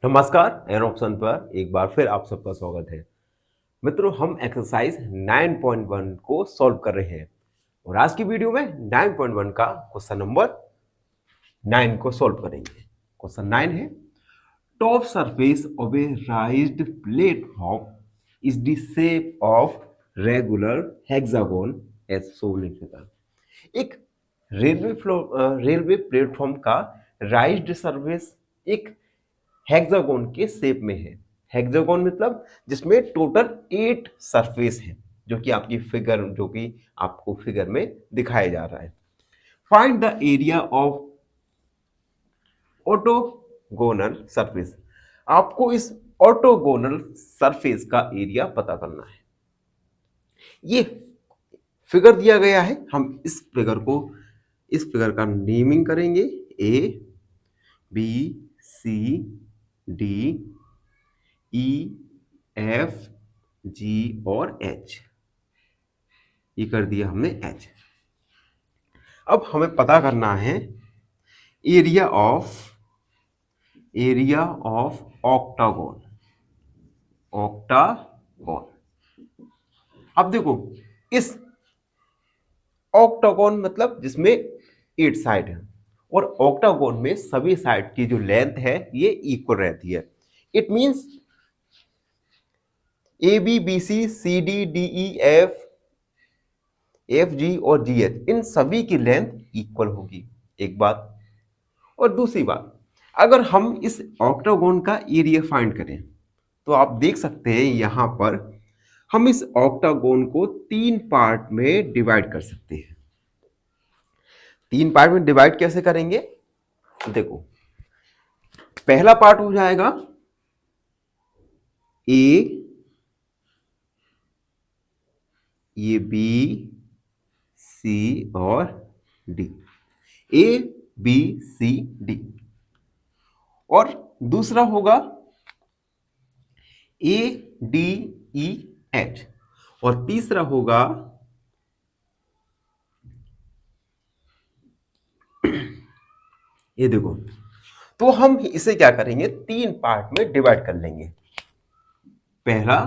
नमस्कार। An option पर एक बार फिर आप सबका स्वागत है। मित्रों, हम एक्सरसाइज 9.1 को सॉल्व कर रहे हैं और आज की वीडियो में 9.1 का क्वेश्चन नंबर 9 को सॉल्व करेंगे। क्वेश्चन 9 है, top surface of a raised platform is the shape of regular hexagon as shown in figure. एक रेलवे प्लेटफॉर्म का राइज्ड सरफेस एक हेक्सागोन के शेप में है। हेक्सागोन मतलब जिसमें टोटल 8 सरफेस है, जो कि आपको फिगर में दिखाया जा रहा है। Find the area of orthogonal surface. आपको इस ऑटोगोनल सरफेस का एरिया पता करना है। ये फिगर दिया गया है, हम इस फिगर का नेमिंग करेंगे। A B C D E F G और एच। ये कर दिया हमने एच। अब हमें पता करना है एरिया ऑफ ऑक्टागोन। अब देखो, इस ऑक्टागोन मतलब जिसमें 8 साइड है और ऑक्टागोन में सभी साइड की जो लेंथ है ये इक्वल रहती है। It means A B B C C D D E F G और जी एच, इन सभी की लेंथ इक्वल होगी, एक बात। और दूसरी बात, अगर हम इस ऑक्टागोन का एरिया फाइंड करें तो आप देख सकते हैं यहां पर हम इस ऑक्टागोन को 3 पार्ट में डिवाइड कर सकते हैं। 3 पार्ट में डिवाइड कैसे करेंगे? देखो, पहला पार्ट हो जाएगा ए, ये बी सी और D, A B C D. और दूसरा होगा ए डी ई एच। और तीसरा होगा ये देखो। तो हम इसे क्या करेंगे, 3 पार्ट में डिवाइड कर लेंगे, पहला,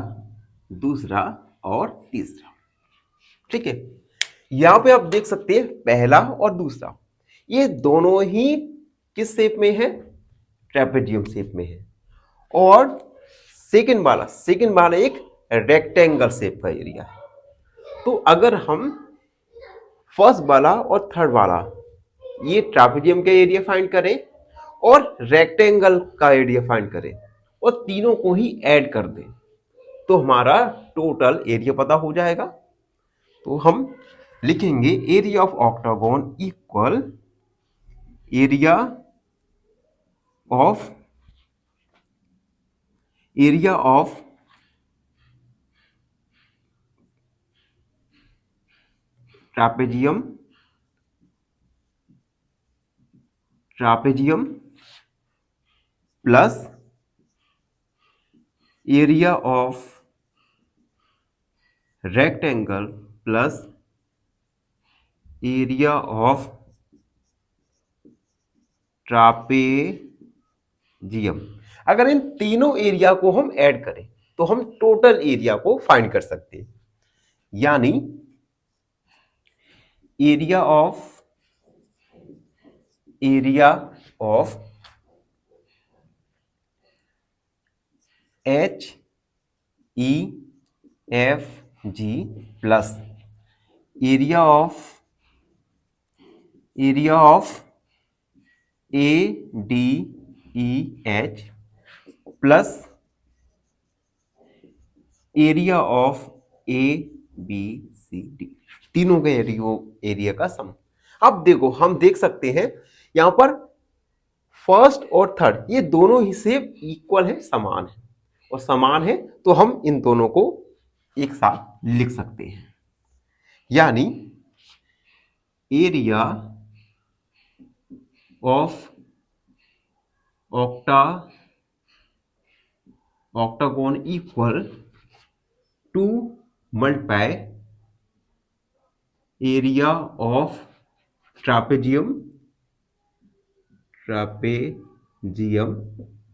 दूसरा और तीसरा। ठीक है, यहां पे आप देख सकते हैं पहला और दूसरा, ये दोनों ही किस शेप में है? ट्रेपेजियम शेप में है। और सेकंड वाला एक रेक्टेंगल शेप का एरिया है। तो अगर हम फर्स्ट वाला और थर्ड वाला ये ट्रापेजियम का एरिया फाइंड करें और रेक्टेंगल का एरिया फाइंड करें और तीनों को ही ऐड कर दें तो हमारा टोटल एरिया पता हो जाएगा। तो हम लिखेंगे area of octagon equal area of trapezium plus area of rectangle plus area of trapezium. अगर इन तीनों एरिया को हम ऐड करें तो हम टोटल एरिया को फाइंड कर सकते हैं। यानी area of H E F G plus area of A D E H plus area of A B C D, तीनों के एरिया का सम। अब देखो, हम देख सकते हैं यहां पर फर्स्ट और थर्ड ये दोनों ही शेप इक्वल है, समान है। और समान है तो हम इन दोनों को एक साथ लिख सकते हैं। यानी area of octagon equal to multiply area of trapezium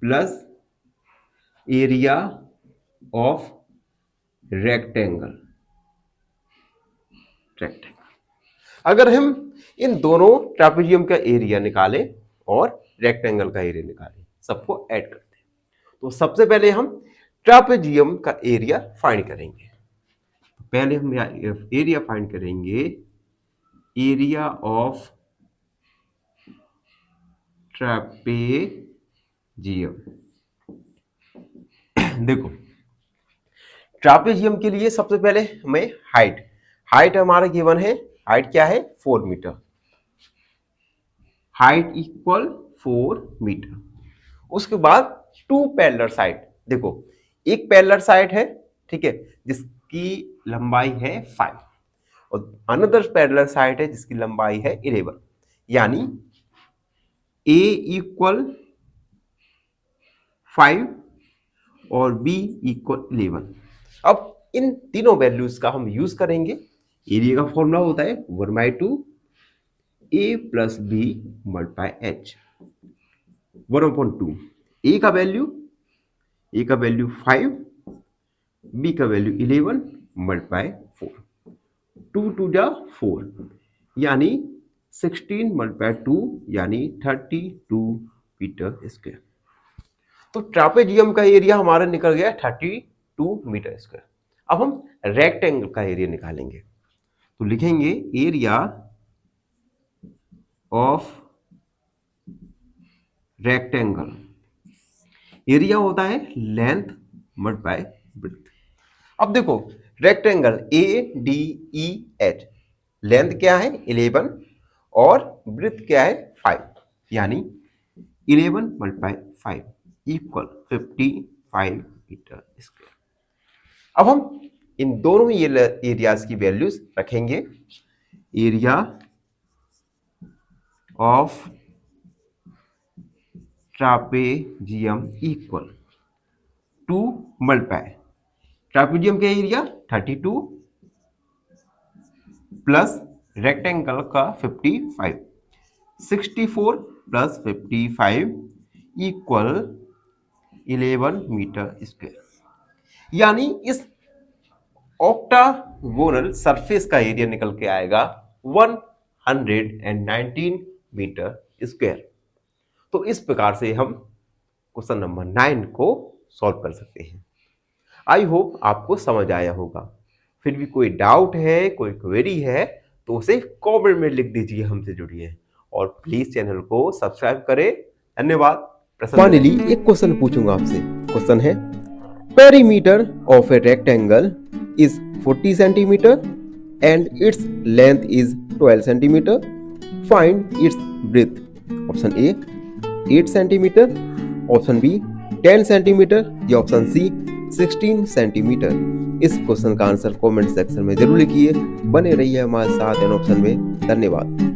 plus area of rectangle. अगर हम इन दोनों ट्रापेजियम का एरिया निकालें और रेक्टेंगल का एरिया निकालें, सबको ऐड करते हैं, तो सबसे पहले हम ट्रापेजियम का एरिया फाइंड करेंगे। पहले हम एरिया फाइंड करेंगे, एरिया ऑफ ट्रापेजियम। देखो ट्रापेजियम के लिए सबसे पहले हमें हाइट हमारा गिवन है। हाइट क्या है? 4 मीटर। Height equal 4 metre. उसके बाद 2 पैरेलल साइड। देखो एक पैरेलल साइड है, ठीक है, जिसकी लंबाई है 5 और अनदर पैरेलल साइड है जिसकी लंबाई है 11, यानी A इक्वल 5 और B इक्वल 11। अब इन तीनों वैल्यूज का हम यूज करेंगे। एरिया का फॉर्मूला होता है 1/2 A plus B multiply H। 1/2 A का वैल्यू 5, B का वैल्यू 11 मल्टीप्लाई 4। 2 2 जा 4, यानी 16 मल्टीप्लाई 2 यानी 32 मीटर स्क्वायर। तो ट्रापेजियम का एरिया हमारा निकल गया 32 मीटर स्क्वायर। अब हम रेक्टेंगल का एरिया निकालेंगे, तो लिखेंगे एरिया ऑफ रेक्टेंगल। एरिया होता है लेंथ मल्टीप्लाई ब्रेड्थ। अब देखो रेक्टेंगल ADEH, लेंथ क्या है 11 और ब्रेड्थ क्या है 5, यानी 11 मल्टीप्लाई 5 इक्वल 55 मीटर स्क्वायर। अब हम इन दोनों एरियाज की वैल्यूज रखेंगे। Area of trapezium equal 2 multiply trapezium का एरिया 32 प्लस रेक्टेंगल का 55, 64 प्लस 55 इक्वल 11 मीटर स्क्वायर, यानी इस ऑक्टागोनल सरफेस का एरिया निकल के आएगा 119 मीटर स्क्वायर। तो इस प्रकार से हम क्वेश्चन नंबर 9 को सॉल्व कर सकते हैं। आई होप आपको समझ आया होगा। फिर भी कोई डाउट है, कोई क्वेरी है, तो उसे कमेंट में लिख दीजिए, हमसे जुड़िए और प्लीज चैनल को सब्सक्राइब करें। धन्यवाद। फाइनली एक क्वेश्चन पूछूंगा आपसे। क्वेश्चन है, perimeter of a rectangle is 40 centimetre and its length is 12 centimetre. Find its breadth. Option A 8 centimetre, option B 10 centimetre या ऑप्शन सी 16 सेंटीमीटर। इस क्वेश्चन का आंसर कमेंट सेक्शन में जरूर लिखिए। बने रहिए हमारे साथ एन ऑप्शन में। धन्यवाद।